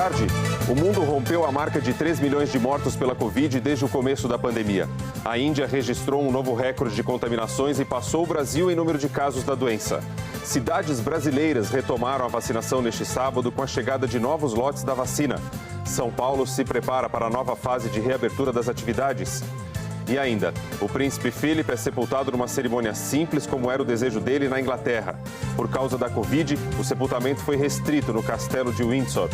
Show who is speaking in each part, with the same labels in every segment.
Speaker 1: tarde. O mundo rompeu a marca de 3 milhões de mortos pela Covid desde o começo da pandemia. A Índia registrou um novo recorde de contaminações e passou o Brasil em número de casos da doença. Cidades brasileiras retomaram a vacinação neste sábado com a chegada de novos lotes da vacina. São Paulo se prepara para a nova fase de reabertura das atividades. E ainda, o príncipe Philip é sepultado numa cerimônia simples, como era o desejo dele na Inglaterra. Por causa da Covid, o sepultamento foi restrito no castelo de Windsor.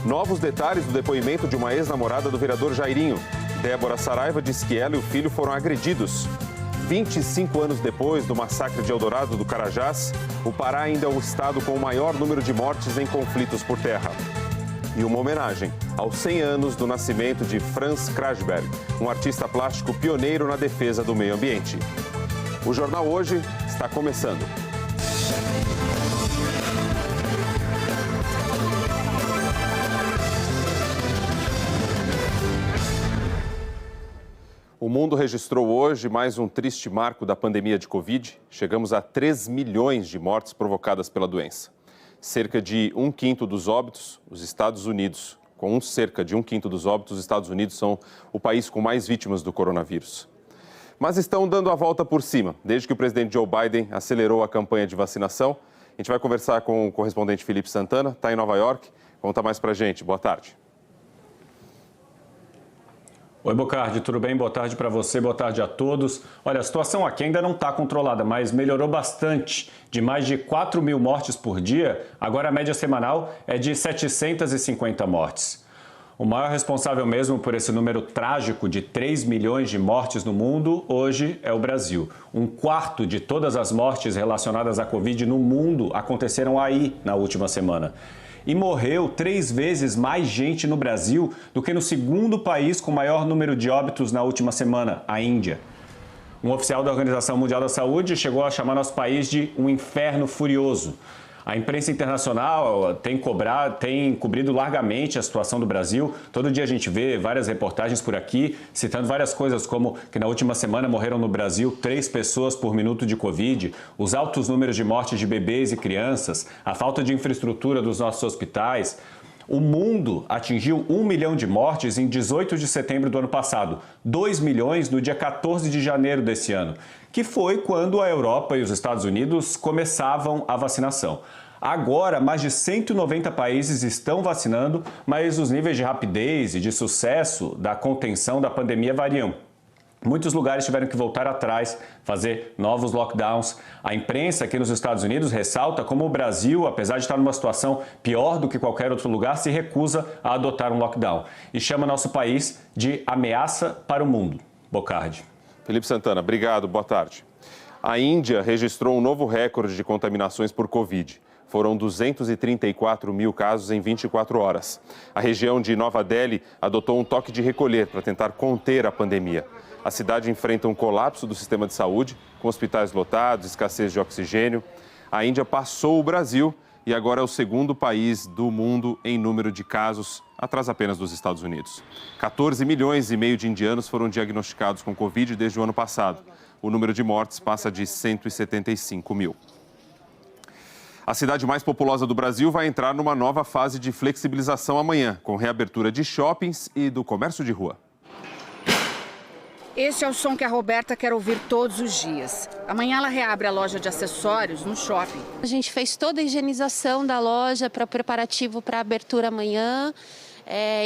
Speaker 1: Novos detalhes do depoimento de uma ex-namorada do vereador Jairinho. Débora Saraiva diz que ela e o filho foram agredidos. 25 anos depois do massacre de Eldorado do Carajás, o Pará ainda é o estado com o maior número de mortes em conflitos por terra. E uma homenagem aos 100 anos do nascimento de Franz Krajberg, um artista plástico pioneiro na defesa do meio ambiente. O Jornal Hoje está começando. O mundo registrou hoje mais um triste marco da pandemia de Covid. Chegamos a 3 milhões de mortes provocadas pela doença. Cerca de 1/5 dos óbitos, os Estados Unidos. Cerca de 1/5 dos óbitos, os Estados Unidos são o país com mais vítimas do coronavírus. Mas estão dando a volta por cima, desde que o presidente Joe Biden acelerou a campanha de vacinação. A gente vai conversar com o correspondente Felipe Santana, está em Nova York. Conta mais pra gente. Boa tarde.
Speaker 2: Oi, Bocardi, tudo bem? Boa tarde para você, boa tarde a todos. Olha, a situação aqui ainda não está controlada, mas melhorou bastante. De mais de 4 mil mortes por dia, agora a média semanal é de 750 mortes. O maior responsável mesmo por esse número trágico de 3 milhões de mortes no mundo, hoje, é o Brasil. 1/4 de todas as mortes relacionadas à Covid no mundo aconteceram aí na última semana. E morreu 3 vezes mais gente no Brasil do que no segundo país com maior número de óbitos na última semana, a Índia. Um oficial da Organização Mundial da Saúde chegou a chamar nosso país de um inferno furioso. A imprensa internacional tem cobrido largamente a situação do Brasil. Todo dia a gente vê várias reportagens por aqui, citando várias coisas, como que na última semana morreram no Brasil 3 pessoas por minuto de Covid, os altos números de mortes de bebês e crianças, a falta de infraestrutura dos nossos hospitais. O mundo atingiu 1 milhão de mortes em 18 de setembro do ano passado, 2 milhões no dia 14 de janeiro desse ano, que foi quando a Europa e os Estados Unidos começavam a vacinação. Agora, mais de 190 países estão vacinando, mas os níveis de rapidez e de sucesso da contenção da pandemia variam. Muitos lugares tiveram que voltar atrás, fazer novos lockdowns. A imprensa aqui nos Estados Unidos ressalta como o Brasil, apesar de estar numa situação pior do que qualquer outro lugar, se recusa a adotar um lockdown e chama nosso país de ameaça para o mundo. Bocardi.
Speaker 1: Felipe Santana, obrigado, boa tarde. A Índia registrou um novo recorde de contaminações por Covid. Foram 234 mil casos em 24 horas. A região de Nova Delhi adotou um toque de recolher para tentar conter a pandemia. A cidade enfrenta um colapso do sistema de saúde, com hospitais lotados, escassez de oxigênio. A Índia passou o Brasil e agora é o segundo país do mundo em número de casos, atrás apenas dos Estados Unidos. 14 milhões e meio de indianos foram diagnosticados com Covid desde o ano passado. O número de mortes passa de 175 mil. A cidade mais populosa do Brasil vai entrar numa nova fase de flexibilização amanhã, com reabertura de shoppings e do comércio de rua.
Speaker 3: Este é o som que a Roberta quer ouvir todos os dias. Amanhã ela reabre a loja de acessórios no shopping.
Speaker 4: A gente fez toda a higienização da loja para preparativo para a abertura amanhã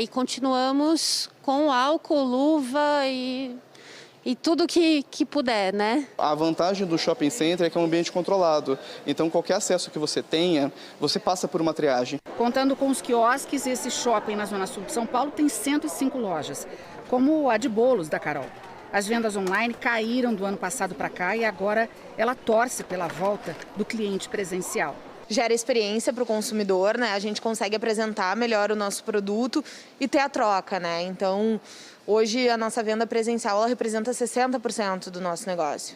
Speaker 4: e continuamos com álcool, luva e tudo que puder, né?
Speaker 5: A vantagem do shopping center é que é um ambiente controlado. Então, qualquer acesso que você tenha, você passa por uma triagem.
Speaker 3: Contando com os quiosques, esse shopping na Zona Sul de São Paulo tem 105 lojas, como a de bolos da Carol. As vendas online caíram do ano passado para cá e agora ela torce pela volta do cliente presencial.
Speaker 6: Gera experiência para o consumidor, né? A gente consegue apresentar melhor o nosso produto e ter a troca, né? Então, hoje a nossa venda presencial ela representa 60% do nosso negócio.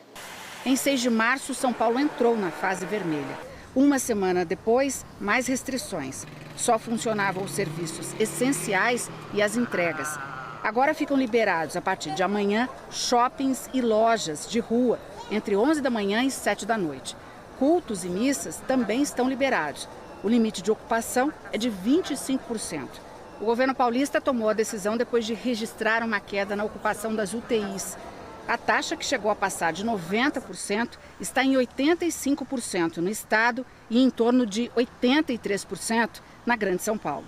Speaker 3: Em 6 de março, São Paulo entrou na fase vermelha. Uma semana depois, mais restrições. Só funcionavam os serviços essenciais e as entregas. Agora ficam liberados, a partir de amanhã, shoppings e lojas de rua, entre 11 da manhã e 7 da noite. Cultos e missas também estão liberados. O limite de ocupação é de 25%. O governo paulista tomou a decisão depois de registrar uma queda na ocupação das UTIs. A taxa, que chegou a passar de 90%, está em 85% no estado e em torno de 83% na Grande São Paulo.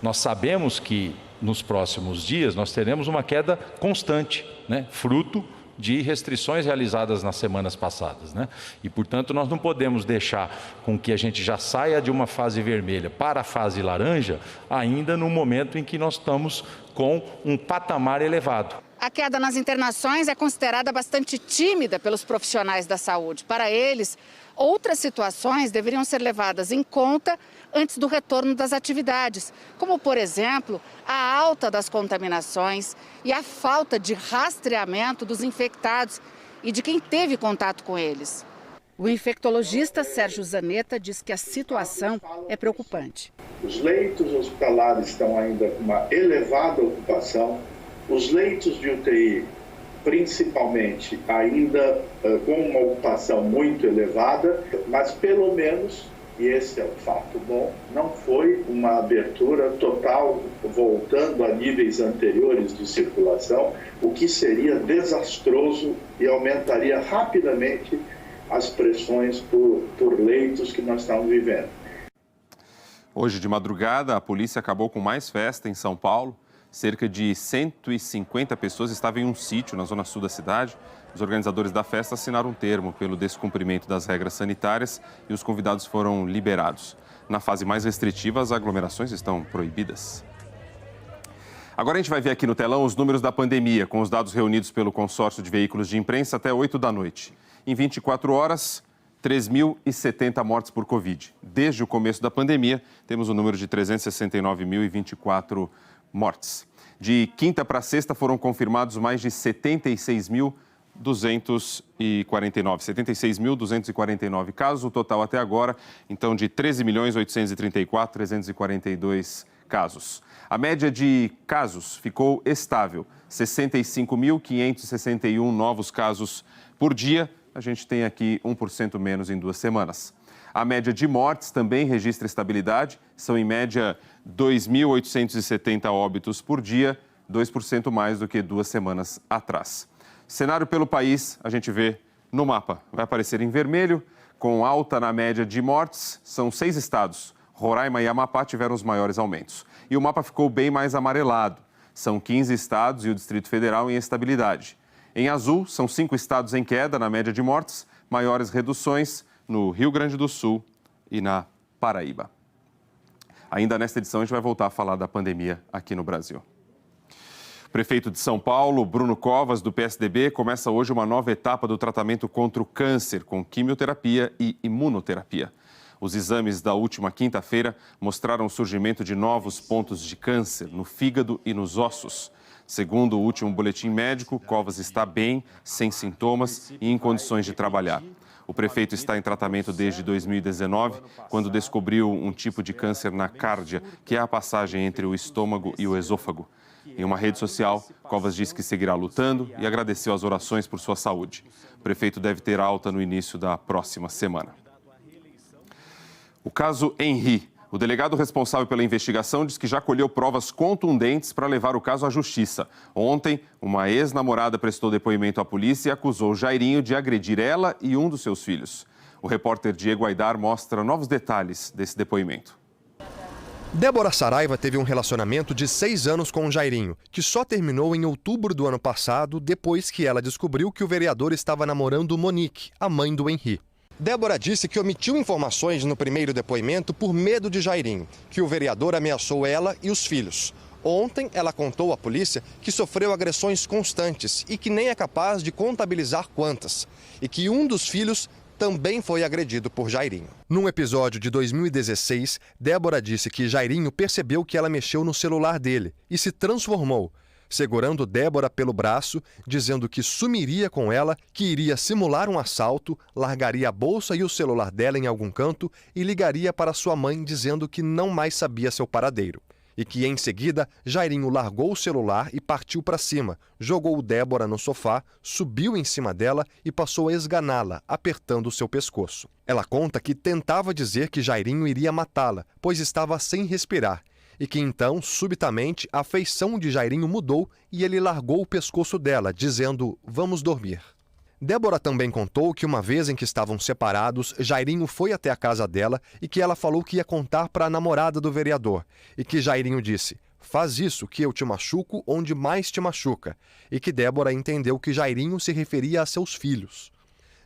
Speaker 7: Nós sabemos que nos próximos dias nós teremos uma queda constante, fruto de restrições realizadas nas semanas passadas, E, portanto, nós não podemos deixar com que a gente já saia de uma fase vermelha para a fase laranja ainda no momento em que nós estamos com um patamar elevado.
Speaker 3: A queda nas internações é considerada bastante tímida pelos profissionais da saúde. Para eles, outras situações deveriam ser levadas em conta antes do retorno das atividades, como, por exemplo, a alta das contaminações e a falta de rastreamento dos infectados e de quem teve contato com eles. O infectologista Sérgio Zanetta diz que a situação é preocupante.
Speaker 8: Os leitos hospitalares estão ainda com uma elevada ocupação, os leitos de UTI, principalmente, ainda com uma ocupação muito elevada, mas pelo menos, e esse é o fato bom, não foi uma abertura total, voltando a níveis anteriores de circulação, o que seria desastroso e aumentaria rapidamente as pressões por leitos que nós estamos vivendo.
Speaker 1: Hoje de madrugada, a polícia acabou com mais festa em São Paulo. Cerca de 150 pessoas estavam em um sítio na zona sul da cidade. Os organizadores da festa assinaram um termo pelo descumprimento das regras sanitárias e os convidados foram liberados. Na fase mais restritiva, as aglomerações estão proibidas. Agora a gente vai ver aqui no telão os números da pandemia, com os dados reunidos pelo consórcio de veículos de imprensa até 8 da noite. Em 24 horas, 3.070 mortes por Covid. Desde o começo da pandemia, temos o número de 369.024 mortes. De quinta para sexta foram confirmados mais de 76.249 casos, o total até agora, então, de 13.834.342 casos. A média de casos ficou estável, 65.561 novos casos por dia. A gente tem aqui 1% menos em 2 semanas. A média de mortes também registra estabilidade, são em média 2.870 óbitos por dia, 2% mais do que 2 semanas atrás. Cenário pelo país, a gente vê no mapa. Vai aparecer em vermelho, com alta na média de mortes, são 6 estados. Roraima e Amapá tiveram os maiores aumentos. E o mapa ficou bem mais amarelado. São 15 estados e o Distrito Federal em estabilidade. Em azul, são 5 estados em queda na média de mortes, maiores reduções no Rio Grande do Sul e na Paraíba. Ainda nesta edição, a gente vai voltar a falar da pandemia aqui no Brasil. O prefeito de São Paulo, Bruno Covas, do PSDB, começa hoje uma nova etapa do tratamento contra o câncer, com quimioterapia e imunoterapia. Os exames da última quinta-feira mostraram o surgimento de novos pontos de câncer no fígado e nos ossos. Segundo o último boletim médico, Covas está bem, sem sintomas e em condições de trabalhar. O prefeito está em tratamento desde 2019, quando descobriu um tipo de câncer na cárdia, que é a passagem entre o estômago e o esôfago. Em uma rede social, Covas disse que seguirá lutando e agradeceu as orações por sua saúde. O prefeito deve ter alta no início da próxima semana. O caso Henri. O delegado responsável pela investigação diz que já colheu provas contundentes para levar o caso à justiça. Ontem, uma ex-namorada prestou depoimento à polícia e acusou Jairinho de agredir ela e um dos seus filhos. O repórter Diego Aidar mostra novos detalhes desse depoimento.
Speaker 9: Débora Saraiva teve um relacionamento de 6 anos com o Jairinho, que só terminou em outubro do ano passado, depois que ela descobriu que o vereador estava namorando Monique, a mãe do Henri. Débora disse que omitiu informações no primeiro depoimento por medo de Jairinho, que o vereador ameaçou ela e os filhos. Ontem, ela contou à polícia que sofreu agressões constantes e que nem é capaz de contabilizar quantas. E que um dos filhos também foi agredido por Jairinho. Num episódio de 2016, Débora disse que Jairinho percebeu que ela mexeu no celular dele e se transformou, segurando Débora pelo braço, dizendo que sumiria com ela, que iria simular um assalto, largaria a bolsa e o celular dela em algum canto e ligaria para sua mãe dizendo que não mais sabia seu paradeiro. E que, em seguida, Jairinho largou o celular e partiu para cima, jogou Débora no sofá, subiu em cima dela e passou a esganá-la, apertando seu pescoço. Ela conta que tentava dizer que Jairinho iria matá-la, pois estava sem respirar, e que então, subitamente, a feição de Jairinho mudou e ele largou o pescoço dela, dizendo: "Vamos dormir". Débora também contou que uma vez em que estavam separados, Jairinho foi até a casa dela e que ela falou que ia contar para a namorada do vereador, e que Jairinho disse: "Faz isso que eu te machuco onde mais te machuca", e que Débora entendeu que Jairinho se referia a seus filhos.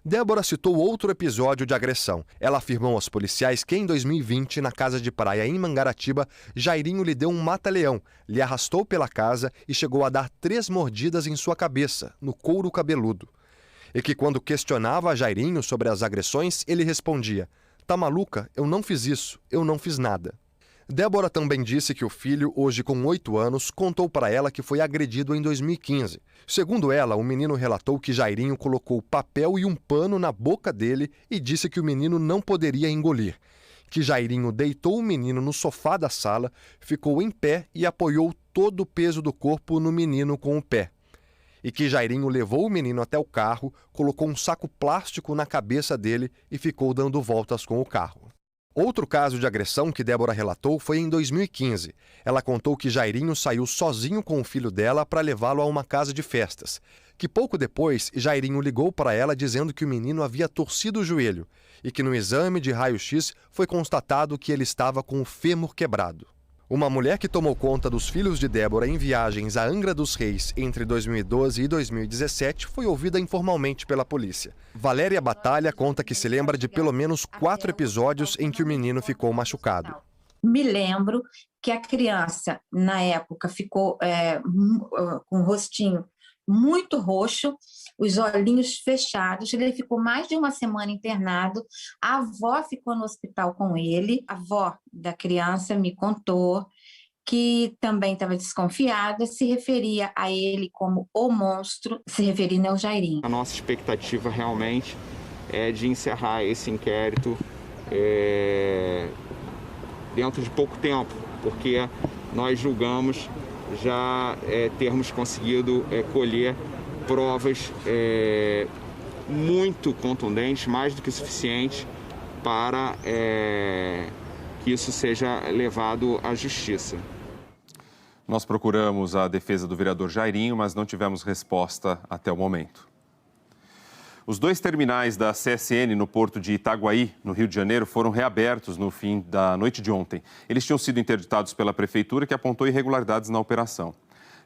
Speaker 9: Débora citou outro episódio de agressão. Ela afirmou aos policiais que em 2020, na casa de praia em Mangaratiba, Jairinho lhe deu um mata-leão, lhe arrastou pela casa e chegou a dar 3 mordidas em sua cabeça, no couro cabeludo. E que quando questionava Jairinho sobre as agressões, ele respondia: "Tá maluca? Eu não fiz isso, eu não fiz nada". Débora também disse que o filho, hoje com 8 anos, contou para ela que foi agredido em 2015. Segundo ela, o menino relatou que Jairinho colocou papel e um pano na boca dele e disse que o menino não poderia engolir. Que Jairinho deitou o menino no sofá da sala, ficou em pé e apoiou todo o peso do corpo no menino com o pé. E que Jairinho levou o menino até o carro, colocou um saco plástico na cabeça dele e ficou dando voltas com o carro. Outro caso de agressão que Débora relatou foi em 2015. Ela contou que Jairinho saiu sozinho com o filho dela para levá-lo a uma casa de festas. Que pouco depois, Jairinho ligou para ela dizendo que o menino havia torcido o joelho e que no exame de raio-x foi constatado que ele estava com o fêmur quebrado. Uma mulher que tomou conta dos filhos de Débora em viagens a Angra dos Reis entre 2012 e 2017 foi ouvida informalmente pela polícia. Valéria Batalha conta que se lembra de pelo menos 4 episódios em que o menino ficou machucado.
Speaker 10: Me lembro que a criança, na época, ficou com o rostinho muito roxo, os olhinhos fechados. Ele ficou mais de uma semana internado. A avó ficou no hospital com ele. A avó da criança me contou que também estava desconfiada, se referia a ele como o monstro, se referindo ao Jairinho.
Speaker 11: A nossa expectativa realmente é de encerrar esse inquérito dentro de pouco tempo, porque nós julgamos já termos conseguido colher provas muito contundentes, mais do que suficientes, para que isso seja levado à justiça.
Speaker 1: Nós procuramos a defesa do vereador Jairinho, mas não tivemos resposta até o momento. Os 2 terminais da CSN no porto de Itaguaí, no Rio de Janeiro, foram reabertos no fim da noite de ontem. Eles tinham sido interditados pela Prefeitura, que apontou irregularidades na operação.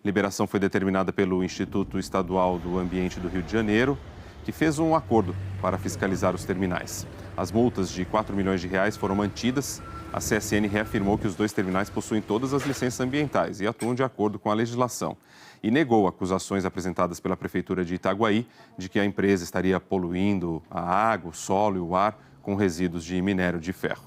Speaker 1: A liberação foi determinada pelo Instituto Estadual do Ambiente do Rio de Janeiro, que fez um acordo para fiscalizar os terminais. As multas de R$4 milhões foram mantidas. A CSN reafirmou que os 2 terminais possuem todas as licenças ambientais e atuam de acordo com a legislação. E negou acusações apresentadas pela Prefeitura de Itaguaí de que a empresa estaria poluindo a água, o solo e o ar com resíduos de minério de ferro.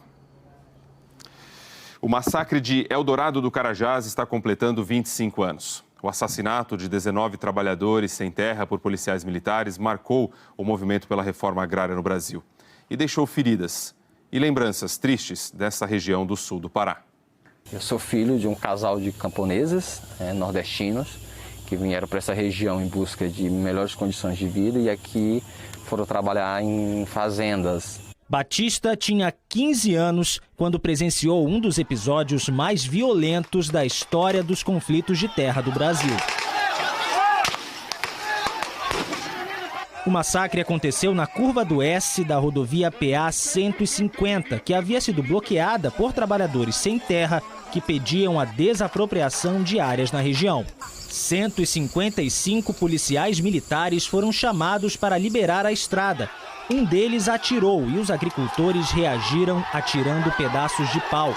Speaker 1: O massacre de Eldorado do Carajás está completando 25 anos. O assassinato de 19 trabalhadores sem terra por policiais militares marcou o movimento pela reforma agrária no Brasil e deixou feridas e lembranças tristes dessa região do sul do Pará.
Speaker 12: Eu sou filho de um casal de camponeses nordestinos que vieram para essa região em busca de melhores condições de vida e aqui foram trabalhar em fazendas.
Speaker 13: Batista tinha 15 anos quando presenciou um dos episódios mais violentos da história dos conflitos de terra do Brasil. O massacre aconteceu na curva do S da rodovia PA 150, que havia sido bloqueada por trabalhadores sem terra que pediam a desapropriação de áreas na região. 155 policiais militares foram chamados para liberar a estrada. Um deles atirou e os agricultores reagiram atirando pedaços de pau.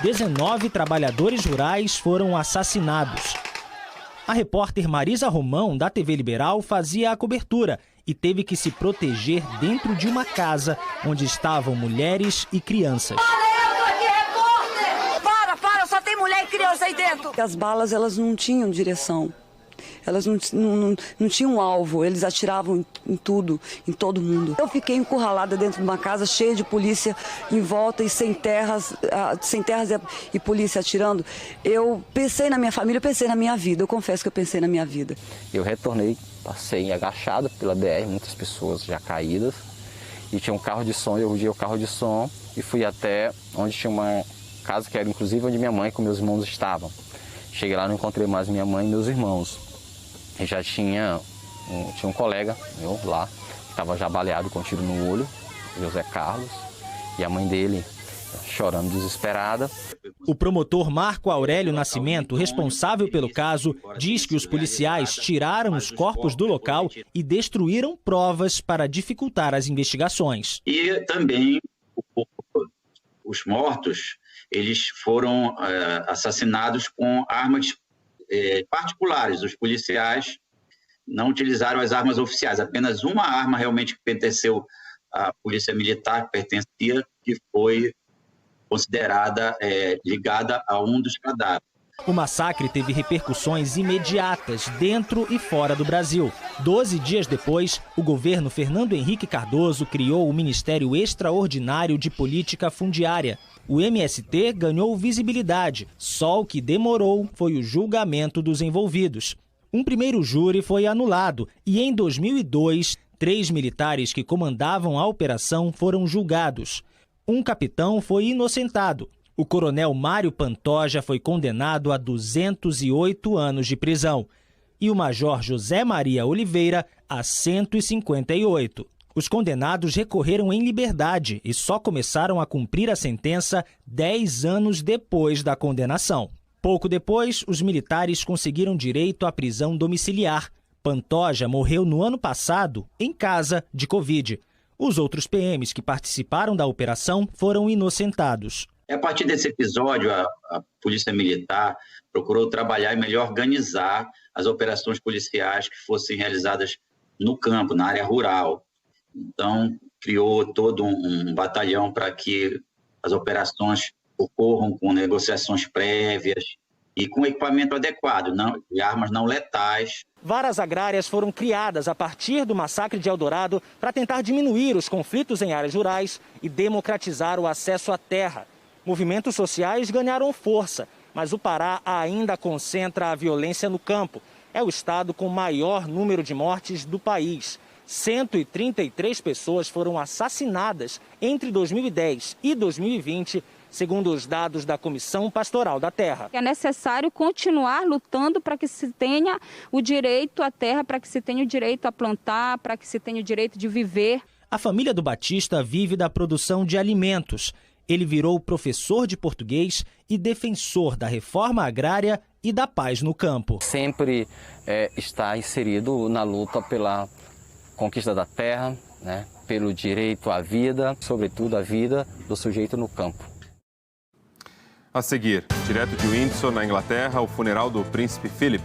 Speaker 13: 19 trabalhadores rurais foram assassinados. A repórter Marisa Romão, da TV Liberal, fazia a cobertura e teve que se proteger dentro de uma casa onde estavam mulheres e crianças.
Speaker 14: Só tem mulher e criança aí dentro.
Speaker 15: As balas, elas não tinham direção. Elas não tinham alvo, eles atiravam em tudo, em todo mundo. Eu fiquei encurralada dentro de uma casa cheia de polícia em volta e sem terras e polícia atirando. Eu pensei na minha família, eu pensei na minha vida, eu confesso que eu pensei na minha vida.
Speaker 12: Eu retornei, passei agachado pela BR, muitas pessoas já caídas, e tinha um carro de som, eu usei o carro de som e fui até onde tinha uma casa que era inclusive onde minha mãe com meus irmãos estavam. Cheguei lá, não encontrei mais minha mãe e meus irmãos. E já tinha um colega meu lá, que estava já baleado com tiro no olho, José Carlos, e a mãe dele chorando desesperada.
Speaker 13: O promotor Marco Aurélio Nascimento, responsável pelo caso, diz que os policiais tiraram os corpos do local e destruíram provas para dificultar as investigações.
Speaker 16: E também os mortos, eles foram assassinados com armas particulares. Os policiais não utilizaram as armas oficiais, apenas uma arma realmente que pertenceu à polícia militar, que pertencia, que foi considerada ligada a um dos cadáveres.
Speaker 13: O massacre teve repercussões imediatas dentro e fora do Brasil. 12 dias depois, o governo Fernando Henrique Cardoso criou o Ministério Extraordinário de Política Fundiária. O MST ganhou visibilidade, só o que demorou foi o julgamento dos envolvidos. Um primeiro júri foi anulado e, em 2002, 3 militares que comandavam a operação foram julgados. Um capitão foi inocentado. O coronel Mário Pantoja foi condenado a 208 anos de prisão e o major José Maria Oliveira a 158. Os condenados recorreram em liberdade e só começaram a cumprir a sentença 10 anos depois da condenação. Pouco depois, os militares conseguiram direito à prisão domiciliar. Pantoja morreu no ano passado em casa de Covid. Os outros PMs que participaram da operação foram inocentados.
Speaker 16: A partir desse episódio, a Polícia Militar procurou trabalhar e melhor organizar as operações policiais que fossem realizadas no campo, na área rural. Então, criou todo um batalhão para que as operações ocorram com negociações prévias e com equipamento adequado, de armas não letais.
Speaker 13: Varas agrárias foram criadas a partir do massacre de Eldorado para tentar diminuir os conflitos em áreas rurais e democratizar o acesso à terra. Movimentos sociais ganharam força, mas o Pará ainda concentra a violência no campo. É o estado com maior número de mortes do país. 133 pessoas foram assassinadas entre 2010 e 2020, segundo os dados da Comissão Pastoral da Terra.
Speaker 17: É necessário continuar lutando para que se tenha o direito à terra, para que se tenha o direito a plantar, para que se tenha o direito de viver.
Speaker 13: A família do Batista vive da produção de alimentos. Ele virou professor de português e defensor da reforma agrária e da paz no campo.
Speaker 12: Sempre está inserido na luta pela conquista da terra, pelo direito à vida, sobretudo a vida do sujeito no campo.
Speaker 1: A seguir, direto de Windsor, na Inglaterra, o funeral do príncipe Philip.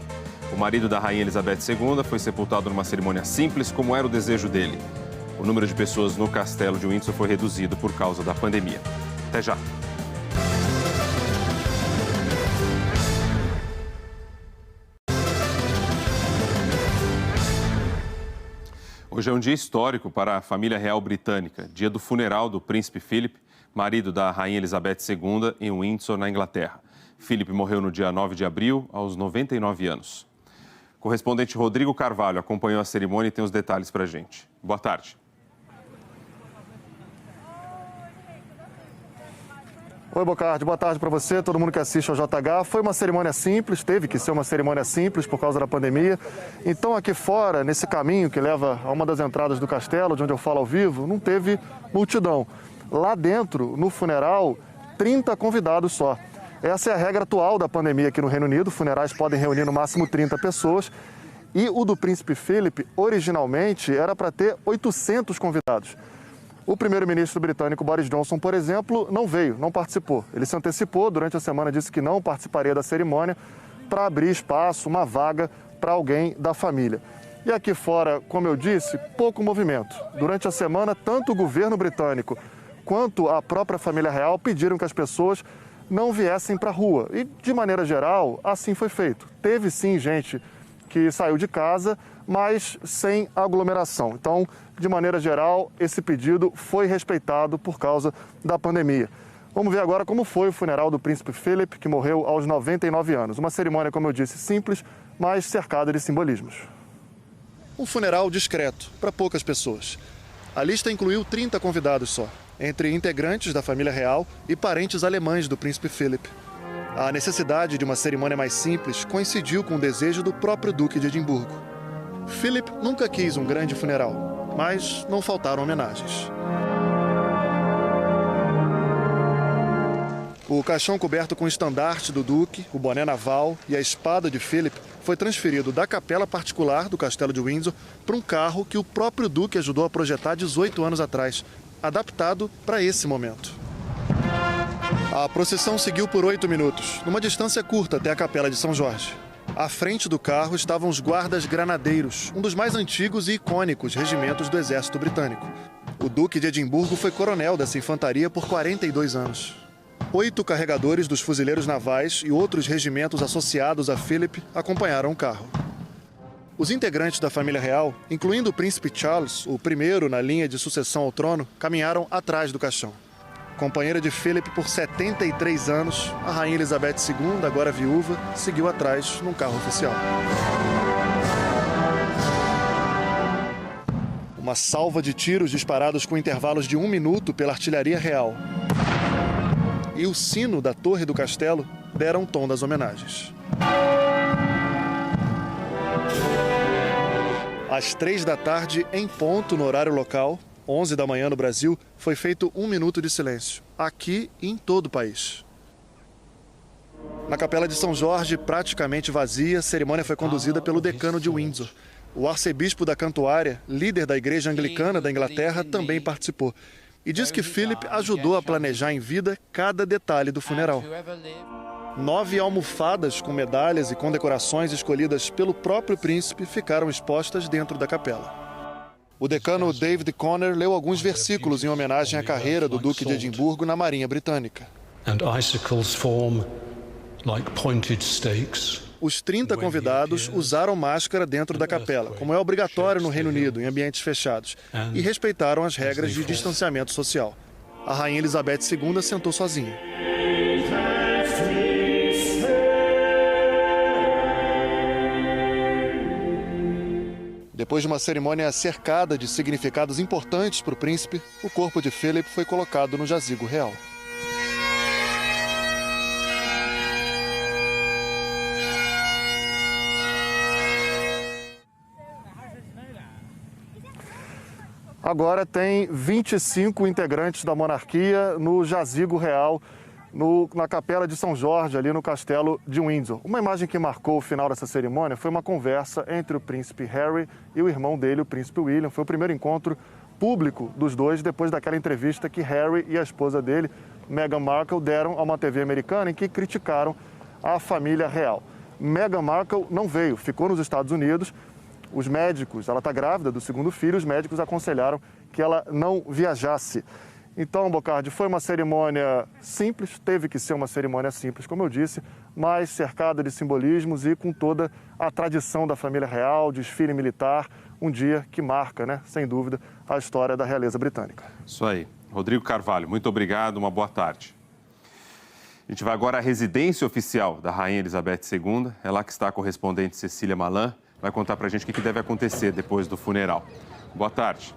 Speaker 1: O marido da rainha Elizabeth II foi sepultado numa cerimônia simples, como era o desejo dele. O número de pessoas no castelo de Windsor foi reduzido por causa da pandemia. Até já. Hoje é um dia histórico para a família real britânica, dia do funeral do príncipe Philip, marido da rainha Elizabeth II, em Windsor, na Inglaterra. Philip morreu no dia 9 de abril, aos 99 anos. O correspondente Rodrigo Carvalho acompanhou a cerimônia e tem os detalhes para a gente. Boa tarde.
Speaker 18: Oi, Bocardi. Boa tarde para você, todo mundo que assiste ao JH. Foi uma cerimônia simples, teve que ser uma cerimônia simples por causa da pandemia. Então, aqui fora, nesse caminho que leva a uma das entradas do castelo, de onde eu falo ao vivo, não teve multidão. Lá dentro, no funeral, 30 convidados só. Essa é a regra atual da pandemia aqui no Reino Unido. Funerais podem reunir no máximo 30 pessoas. E o do príncipe Philip, originalmente, era para ter 800 convidados. O primeiro-ministro britânico Boris Johnson, por exemplo, não veio, não participou. Ele se antecipou, durante a semana disse que não participaria da cerimônia para abrir espaço, uma vaga para alguém da família. E aqui fora, como eu disse, pouco movimento. Durante a semana, tanto o governo britânico quanto a própria família real pediram que as pessoas não viessem para a rua. E, de maneira geral, assim foi feito. Teve, sim, gente que saiu de casa, mas sem aglomeração. Então, de maneira geral, esse pedido foi respeitado por causa da pandemia. Vamos ver agora como foi o funeral do príncipe Philip, que morreu aos 99 anos. Uma cerimônia, como eu disse, simples, mas cercada de simbolismos. Um funeral discreto, para poucas pessoas. A lista incluiu 30 convidados só. entre integrantes da família real e parentes alemães do príncipe Philip. A necessidade de uma cerimônia mais simples coincidiu com o desejo do próprio Duque de Edimburgo. Philip nunca quis um grande funeral, mas não faltaram homenagens. O caixão coberto com o estandarte do Duque, o boné naval e a espada de Philip foi transferido da capela particular do Castelo de Windsor para um carro que o próprio Duque ajudou a projetar 18 anos atrás, adaptado para esse momento. A procissão seguiu por 8 minutos, numa distância curta até a Capela de São Jorge. À frente do carro estavam os guardas granadeiros, um dos mais antigos e icônicos regimentos do Exército Britânico. O Duque de Edimburgo foi coronel dessa infantaria por 42 anos. 8 carregadores dos fuzileiros navais e outros regimentos associados a Philip acompanharam o carro. Os integrantes da família real, incluindo o príncipe Charles, o primeiro na linha de sucessão ao trono, caminharam atrás do caixão. Companheira de Philip por 73 anos, a rainha Elizabeth II, agora viúva, seguiu atrás num carro oficial. Uma salva de tiros disparados com intervalos de 1 minuto pela artilharia real e o sino da torre do castelo deram tom das homenagens. Às 3 da tarde, em ponto no horário local, 11 da manhã no Brasil, foi feito 1 minuto de silêncio, aqui e em todo o país. Na Capela de São Jorge, praticamente vazia, a cerimônia foi conduzida pelo decano de Windsor. O arcebispo da Cantuária, líder da Igreja Anglicana da Inglaterra, também participou. E diz que Philip ajudou a planejar em vida cada detalhe do funeral. 9 almofadas com medalhas e condecorações escolhidas pelo próprio príncipe ficaram expostas dentro da capela. O decano David Conner leu alguns versículos em homenagem à carreira do Duque de Edimburgo na Marinha Britânica. Os 30 convidados usaram máscara dentro da capela, como é obrigatório no Reino Unido, em ambientes fechados, e respeitaram as regras de distanciamento social. A rainha Elizabeth II sentou sozinha. Depois de uma cerimônia cercada de significados importantes para o príncipe, o corpo de Philip foi colocado no jazigo real. Agora tem 25 integrantes da monarquia no jazigo real, na Capela de São Jorge, ali no Castelo de Windsor. Uma imagem que marcou o final dessa cerimônia foi uma conversa entre o príncipe Harry e o irmão dele, o príncipe William. Foi o primeiro encontro público dos dois depois daquela entrevista que Harry e a esposa dele, Meghan Markle, deram a uma TV americana em que criticaram a família real. Meghan Markle não veio, ficou nos Estados Unidos. Os médicos, ela está grávida do segundo filho, os médicos aconselharam que ela não viajasse. Então, Bocardi, foi uma cerimônia simples, teve que ser uma cerimônia simples, como eu disse, mas cercada de simbolismos e com toda a tradição da família real, desfile militar, um dia que marca, né, sem dúvida, a história da realeza britânica.
Speaker 1: Isso aí. Rodrigo Carvalho, muito obrigado, uma boa tarde. A gente vai agora à residência oficial da rainha Elizabeth II, é lá que está a correspondente Cecília Malan. Vai contar pra gente o que deve acontecer depois do funeral. Boa tarde.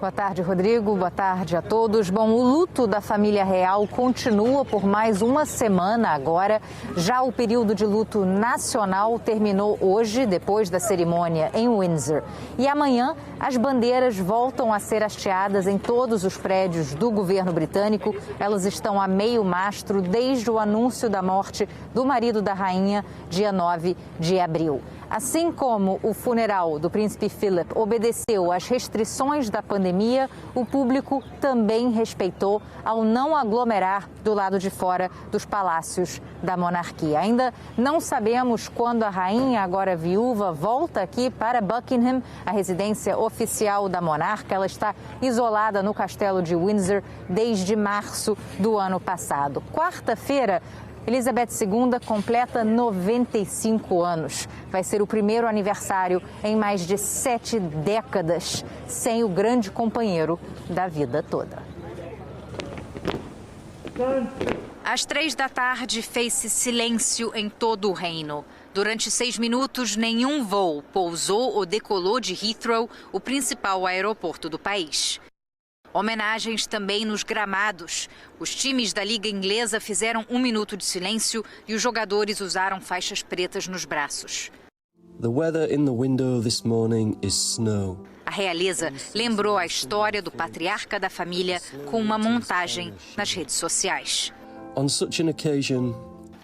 Speaker 19: Boa tarde, Rodrigo. Boa tarde a todos. Bom, o luto da família real continua por mais uma semana agora. Já o período de luto nacional terminou hoje, depois da cerimônia em Windsor. E amanhã, as bandeiras voltam a ser hasteadas em todos os prédios do governo britânico. Elas estão a meio mastro desde o anúncio da morte do marido da rainha, dia 9 de abril. Assim como o funeral do príncipe Philip obedeceu às restrições da pandemia, o público também respeitou ao não aglomerar do lado de fora dos palácios da monarquia. Ainda não sabemos quando a rainha, agora viúva, volta aqui para Buckingham, a residência oficial da monarca. Ela está isolada no Castelo de Windsor desde março do ano passado. Quarta-feira, Elizabeth II completa 95 anos. Vai ser o primeiro aniversário em mais de 7 décadas sem o grande companheiro da vida toda.
Speaker 20: Às 3 da tarde, fez-se silêncio em todo o reino. Durante 6 minutos, nenhum voo pousou ou decolou de Heathrow, o principal aeroporto do país. Homenagens também nos gramados. Os times da Liga Inglesa fizeram 1 minuto de silêncio e os jogadores usaram faixas pretas nos braços.
Speaker 21: The weather in the window this morning is snow.
Speaker 20: A realeza lembrou a história do patriarca da família com uma montagem nas redes sociais.
Speaker 21: On such an occasion,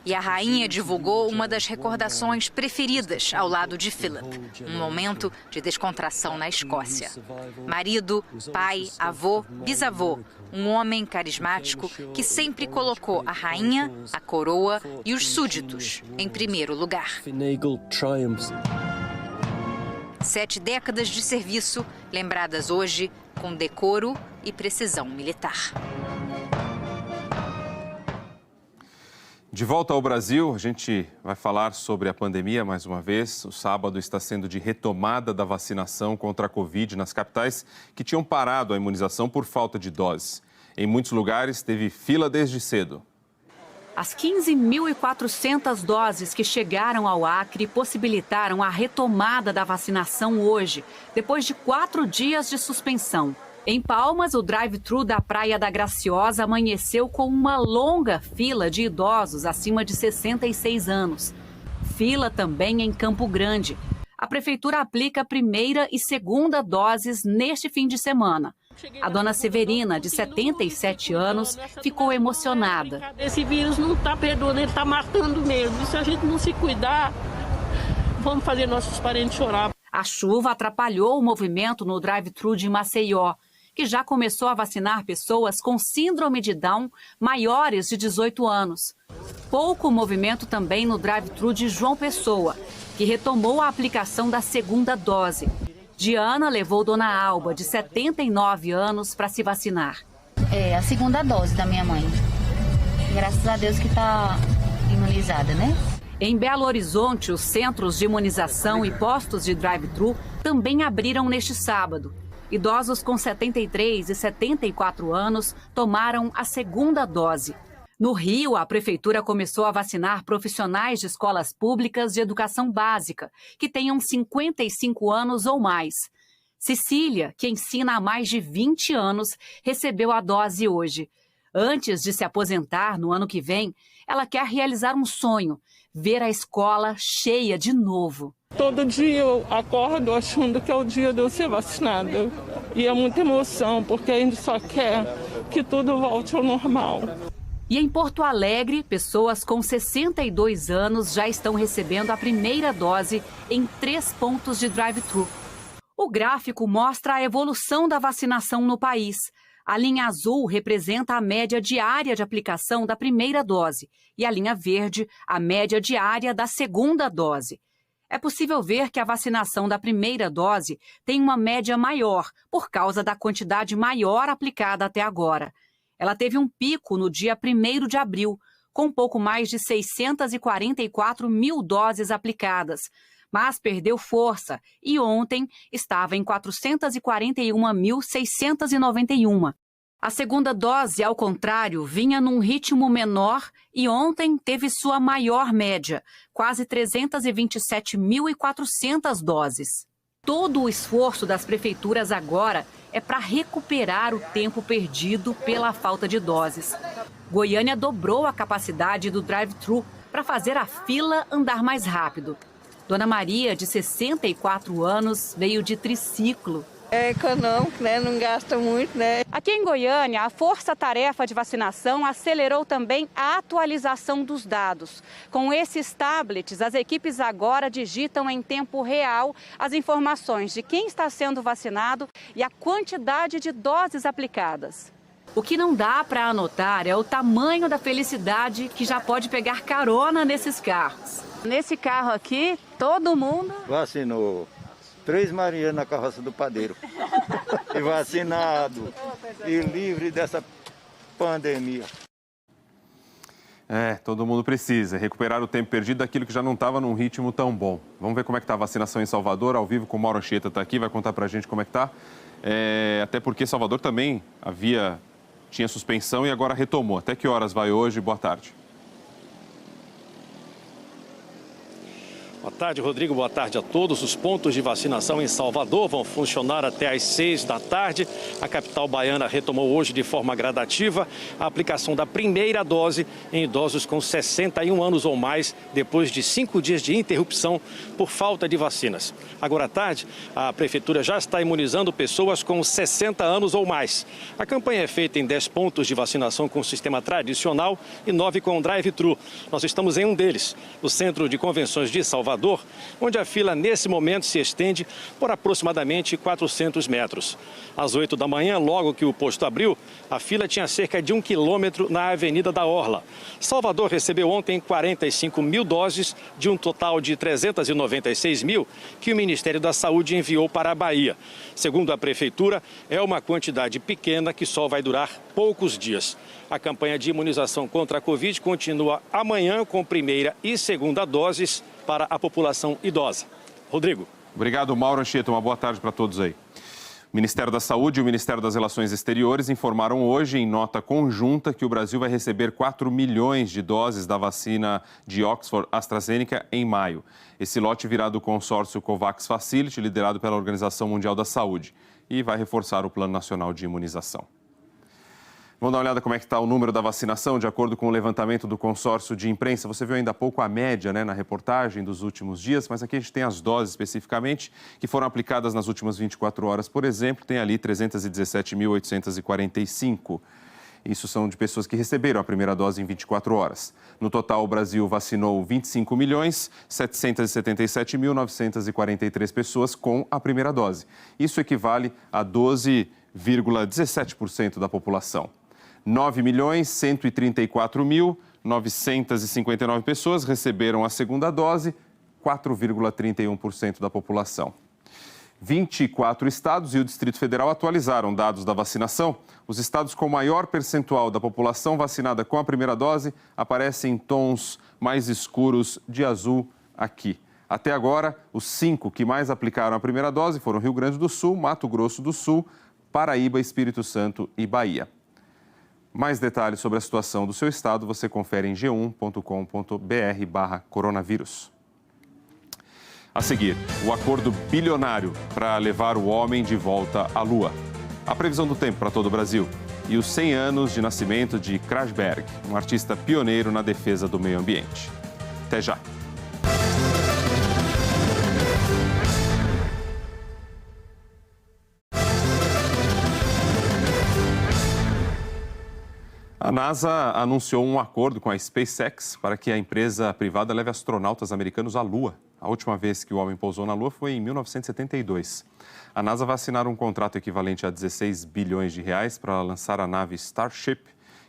Speaker 20: E a rainha divulgou uma das recordações preferidas ao lado de Philip, um momento de descontração na Escócia. Marido, pai, avô, bisavô, um homem carismático que sempre colocou a rainha, a coroa e os súditos em primeiro lugar.
Speaker 21: finagle triumphs.
Speaker 20: 7 décadas de serviço, lembradas hoje com decoro e precisão militar.
Speaker 1: De volta ao Brasil, a gente vai falar sobre a pandemia mais uma vez. O sábado está sendo de retomada da vacinação contra a Covid nas capitais que tinham parado a imunização por falta de doses. Em muitos lugares, teve fila desde cedo.
Speaker 22: As 15.400 doses que chegaram ao Acre possibilitaram a retomada da vacinação hoje, depois de 4 dias de suspensão. Em Palmas, o drive-thru da Praia da Graciosa amanheceu com uma longa fila de idosos acima de 66 anos. Fila também em Campo Grande. A prefeitura aplica a primeira e segunda doses neste fim de semana. A dona Severina, de 77 anos, ficou emocionada.
Speaker 23: Esse vírus não está perdoando, ele está matando mesmo. Se a gente não se cuidar, vamos fazer nossos parentes chorar.
Speaker 22: A chuva atrapalhou o movimento no drive-thru de Maceió, que já começou a vacinar pessoas com síndrome de Down maiores de 18 anos. Pouco movimento também no drive-thru de João Pessoa, que retomou a aplicação da segunda dose. Diana levou Dona Alba, de 79 anos, para se vacinar.
Speaker 24: É a segunda dose da minha mãe. Graças a Deus que está imunizada, né?
Speaker 22: Em Belo Horizonte, os centros de imunização e postos de drive-thru também abriram neste sábado. Idosos com 73 e 74 anos tomaram a segunda dose. No Rio, a prefeitura começou a vacinar profissionais de escolas públicas de educação básica, que tenham 55 anos ou mais. Cecília, que ensina há mais de 20 anos, recebeu a dose hoje. Antes de se aposentar no ano que vem, ela quer realizar um sonho: ver a escola cheia de novo.
Speaker 23: Todo dia eu acordo achando que é o dia de eu ser vacinada. E é muita emoção, porque a gente só quer que tudo volte ao normal.
Speaker 22: E em Porto Alegre, pessoas com 62 anos já estão recebendo a primeira dose em 3 pontos de drive-thru. O gráfico mostra a evolução da vacinação no país. A linha azul representa a média diária de aplicação da primeira dose e a linha verde, a média diária da segunda dose. É possível ver que a vacinação da primeira dose tem uma média maior por causa da quantidade maior aplicada até agora. Ela teve um pico no dia 1º de abril, com um pouco mais de 644 mil doses aplicadas, mas perdeu força e ontem estava em 441.691. A segunda dose, ao contrário, vinha num ritmo menor e ontem teve sua maior média, quase 327.400 doses. Todo o esforço das prefeituras agora é para recuperar o tempo perdido pela falta de doses. Goiânia dobrou a capacidade do drive-thru para fazer a fila andar mais rápido. Dona Maria, de 64 anos, veio de triciclo.
Speaker 23: É econômico, né? Não gasta muito, né?
Speaker 22: Aqui em Goiânia, a força-tarefa de vacinação acelerou também a atualização dos dados. Com esses tablets, as equipes agora digitam em tempo real as informações de quem está sendo vacinado e a quantidade de doses aplicadas. O que não dá para anotar é o tamanho da felicidade que já pode pegar carona nesses carros. Nesse carro aqui, todo mundo
Speaker 25: vacinou. 3 marinheiros na carroça do padeiro. E vacinado. E livre dessa pandemia.
Speaker 1: Todo mundo precisa recuperar o tempo perdido daquilo que já não estava num ritmo tão bom. Vamos ver como é que está a vacinação em Salvador, ao vivo com o Mauro Anchieta, está aqui, vai contar pra gente como é que está. Até porque Salvador também tinha suspensão e agora retomou. Até que horas vai hoje? Boa tarde.
Speaker 2: Boa tarde, Rodrigo. Boa tarde a todos. Os pontos de vacinação em Salvador vão funcionar até às 6 da tarde. A capital baiana retomou hoje de forma gradativa a aplicação da primeira dose em idosos com 61 anos ou mais, depois de 5 dias de interrupção por falta de vacinas. Agora à tarde, a Prefeitura já está imunizando pessoas com 60 anos ou mais. A campanha é feita em 10 pontos de vacinação com sistema tradicional e 9 com drive-thru. Nós estamos em um deles, no Centro de Convenções de Salvador, onde a fila nesse momento se estende por aproximadamente 400 metros. Às 8 da manhã, logo que o posto abriu, a fila tinha cerca de 1 quilômetro na Avenida da Orla. Salvador recebeu ontem 45 mil doses de um total de 396 mil que o Ministério da Saúde enviou para a Bahia. Segundo a Prefeitura, é uma quantidade pequena que só vai durar poucos dias. A campanha de imunização contra a Covid continua amanhã com primeira e segunda doses para a população idosa. Rodrigo.
Speaker 1: Obrigado, Mauro Anchieta. Uma boa tarde para todos aí. O Ministério da Saúde e o Ministério das Relações Exteriores informaram hoje, em nota conjunta, que o Brasil vai receber 4 milhões de doses da vacina de Oxford AstraZeneca em maio. Esse lote virá do consórcio COVAX Facility, liderado pela Organização Mundial da Saúde, e vai reforçar o Plano Nacional de Imunização. Vamos dar uma olhada como é que está o número da vacinação, de acordo com o levantamento do consórcio de imprensa. Você viu ainda há pouco a média, na reportagem dos últimos dias, mas aqui a gente tem as doses especificamente que foram aplicadas nas últimas 24 horas. Por exemplo, tem ali 317.845. Isso são de pessoas que receberam a primeira dose em 24 horas. No total, o Brasil vacinou 25.777.943 pessoas com a primeira dose. Isso equivale a 12,17% da população. 9.134.959 pessoas receberam a segunda dose, 4,31% da população. 24 estados e o Distrito Federal atualizaram dados da vacinação. Os estados com maior percentual da população vacinada com a primeira dose aparecem em tons mais escuros de azul aqui. Até agora, os 5 que mais aplicaram a primeira dose foram Rio Grande do Sul, Mato Grosso do Sul, Paraíba, Espírito Santo e Bahia. Mais detalhes sobre a situação do seu estado você confere em g1.com.br/coronavírus. A seguir, o acordo bilionário para levar o homem de volta à Lua. A previsão do tempo para todo o Brasil e os 100 anos de nascimento de Krasberg, um artista pioneiro na defesa do meio ambiente. Até já! A NASA anunciou um acordo com a SpaceX para que a empresa privada leve astronautas americanos à Lua. A última vez que o homem pousou na Lua foi em 1972. A NASA vai assinar um contrato equivalente a 16 bilhões de reais para lançar a nave Starship,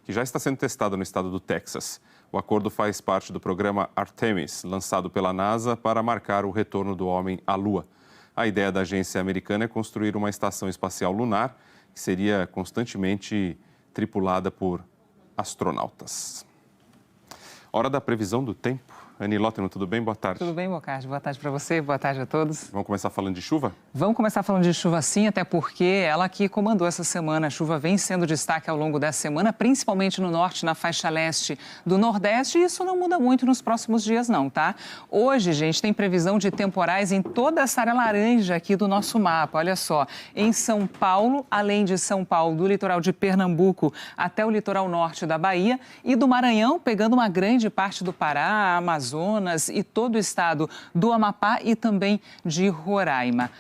Speaker 1: que já está sendo testada no estado do Texas. O acordo faz parte do programa Artemis, lançado pela NASA para marcar o retorno do homem à Lua. A ideia da agência americana é construir uma estação espacial lunar que seria constantemente tripulada por astronautas. Hora da previsão do tempo. Annie Lottman, tudo bem? Boa tarde.
Speaker 4: Tudo bem, Bocardi. Boa tarde para você, boa tarde a todos.
Speaker 1: Vamos começar falando de chuva?
Speaker 4: Vamos começar falando de chuva sim, até porque ela que comandou essa semana. A chuva vem sendo destaque ao longo dessa semana, principalmente no norte, na faixa leste do Nordeste, e isso não muda muito nos próximos dias não, tá? Hoje, gente, tem previsão de temporais em toda essa área laranja aqui do nosso mapa. Olha só, em São Paulo, além de São Paulo, do litoral de Pernambuco até o litoral norte da Bahia e do Maranhão, pegando uma grande parte do Pará, Amazonas e todo o estado do Amapá e também de Roraima.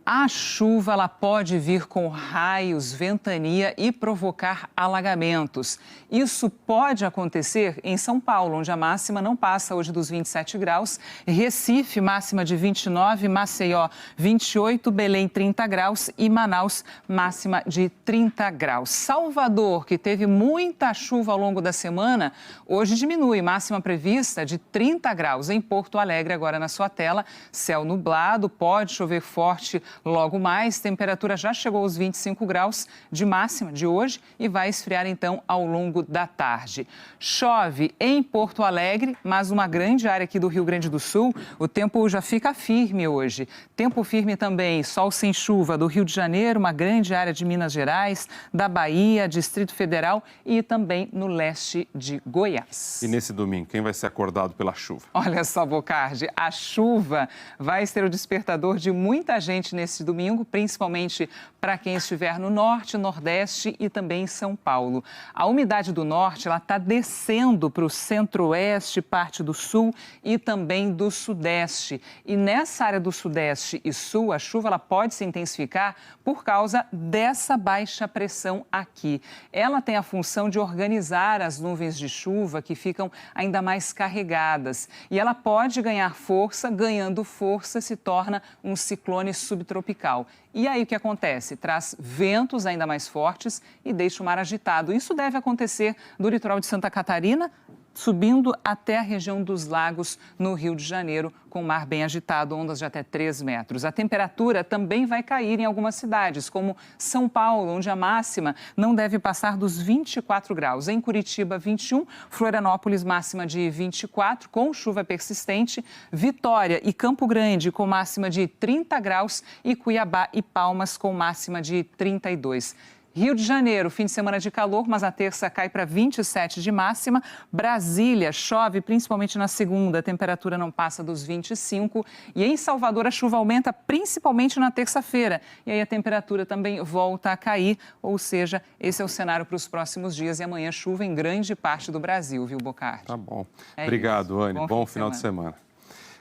Speaker 4: A chuva ela pode vir com raios, ventania e provocar alagamentos. Isso pode acontecer em São Paulo, onde a máxima não passa hoje dos 27 graus. Recife, máxima de 29, Maceió, 28, Belém, 30 graus e Manaus, máxima de 30 graus. Salvador, que teve muita chuva ao longo da semana, hoje diminui, máxima prevista de 30 graus. Em Porto Alegre, agora na sua tela, céu nublado, pode chover forte Logo mais, temperatura já chegou aos 25 graus de máxima de hoje e vai esfriar então ao longo da tarde. Chove em Porto Alegre, mas uma grande área aqui do Rio Grande do Sul, o tempo já fica firme hoje. Tempo firme também, sol sem chuva do Rio de Janeiro, uma grande área de Minas Gerais, da Bahia, Distrito Federal e também no leste de Goiás.
Speaker 1: E nesse domingo, quem vai ser acordado pela chuva?
Speaker 4: Olha só, Bocardi, a chuva vai ser o despertador de muita gente nesse domingo, principalmente para quem estiver no norte, nordeste e também em São Paulo. A umidade do norte está descendo para o centro-oeste, parte do sul e também do sudeste. E nessa área do sudeste e sul, a chuva ela pode se intensificar por causa dessa baixa pressão aqui. Ela tem a função de organizar as nuvens de chuva que ficam ainda mais carregadas. E ela pode ganhar força, ganhando força se torna um ciclone subtropical. E aí o que acontece? Traz ventos ainda mais fortes e deixa o mar agitado. Isso deve acontecer do litoral de Santa Catarina, subindo até a região dos lagos no Rio de Janeiro, com o mar bem agitado, ondas de até 3 metros. A temperatura também vai cair em algumas cidades, como São Paulo, onde a máxima não deve passar dos 24 graus. Em Curitiba, 21, Florianópolis, máxima de 24, com chuva persistente, Vitória e Campo Grande, com máxima de 30 graus, e Cuiabá e Palmas, com máxima de 32. Rio de Janeiro, fim de semana de calor, mas a terça cai para 27 de máxima. Brasília, chove principalmente na segunda, a temperatura não passa dos 25. E em Salvador, a chuva aumenta principalmente na terça-feira. E aí a temperatura também volta a cair, ou seja, esse é o cenário para os próximos dias. E amanhã chuva em grande parte do Brasil, viu, Bocardi?
Speaker 1: Tá bom. Obrigado, Anne. Bom final de semana.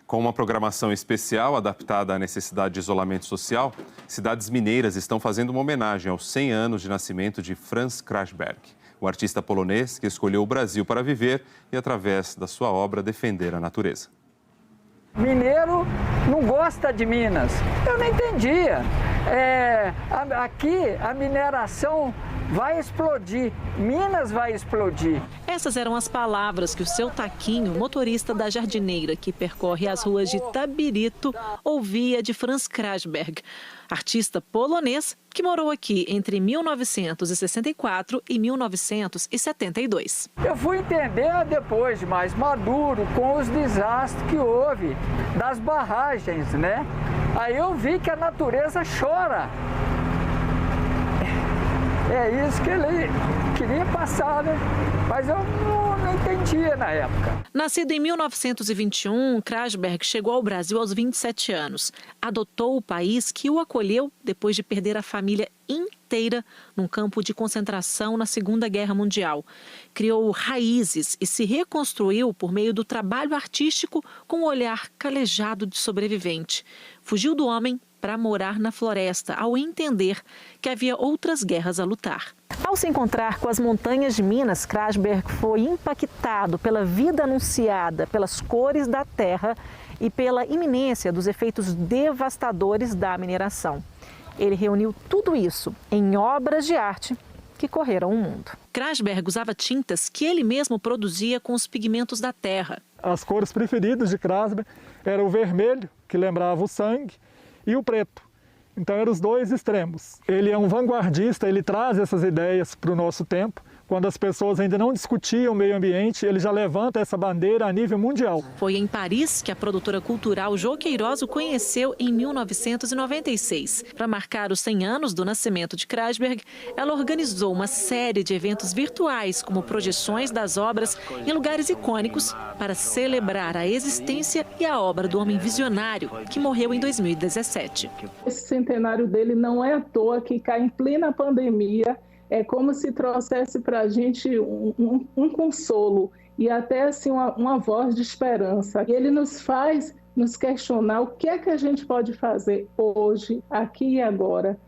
Speaker 1: Com uma programação especial adaptada à necessidade de isolamento social, cidades mineiras estão fazendo uma homenagem aos 100 anos de nascimento de Franz Krajberg, o artista polonês que escolheu o Brasil para viver e, através da sua obra, defender a natureza.
Speaker 3: Mineiro não gosta de Minas. Eu não entendia. Aqui a mineração vai explodir, Minas vai explodir.
Speaker 5: Essas eram as palavras que o seu Taquinho, motorista da jardineira que percorre as ruas de Tabirito, ouvia de Franz Krajberg, artista polonês que morou aqui entre 1964 e 1972.
Speaker 3: Eu fui entender depois, mais maduro, com os desastres que houve das barragens, né? Aí eu vi que a natureza chora. É isso que ele queria passar, né? Mas eu não entendia na época.
Speaker 5: Nascido em 1921, Krajberg chegou ao Brasil aos 27 anos. Adotou o país que o acolheu depois de perder a família inteira num campo de concentração na Segunda Guerra Mundial. Criou raízes e se reconstruiu por meio do trabalho artístico com um olhar calejado de sobrevivente. Fugiu do homem para morar na floresta, ao entender que havia outras guerras a lutar. Ao se encontrar com as montanhas de Minas, Krajberg foi impactado pela vida anunciada, pelas cores da terra e pela iminência dos efeitos devastadores da mineração. Ele reuniu tudo isso em obras de arte que correram o mundo. Krajberg usava tintas que ele mesmo produzia com os pigmentos da terra.
Speaker 3: As cores preferidas de Krajberg eram o vermelho, que lembrava o sangue, e o preto. Então eram os dois extremos. Ele é um vanguardista, ele traz essas ideias para o nosso tempo. Quando as pessoas ainda não discutiam o meio ambiente, ele já levanta essa bandeira a nível mundial.
Speaker 5: Foi em Paris que a produtora cultural Jô Queiroz o conheceu em 1996. Para marcar os 100 anos do nascimento de Krajberg, ela organizou uma série de eventos virtuais, como projeções das obras em lugares icônicos, para celebrar a existência e a obra do homem visionário, que morreu em 2017.
Speaker 6: Esse centenário dele não é à toa que cai em plena pandemia. É como se trouxesse para a gente um consolo e até assim uma voz de esperança. E ele nos faz nos questionar o que é que a gente pode fazer hoje, aqui e agora,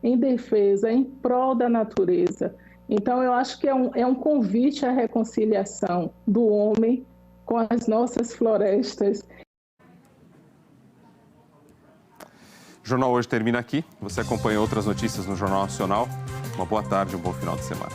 Speaker 6: em defesa, em prol da natureza. Então eu acho que é um convite à reconciliação do homem com as nossas florestas.
Speaker 1: O Jornal Hoje termina aqui. Você acompanha outras notícias no Jornal Nacional. Uma boa tarde, um bom final de semana.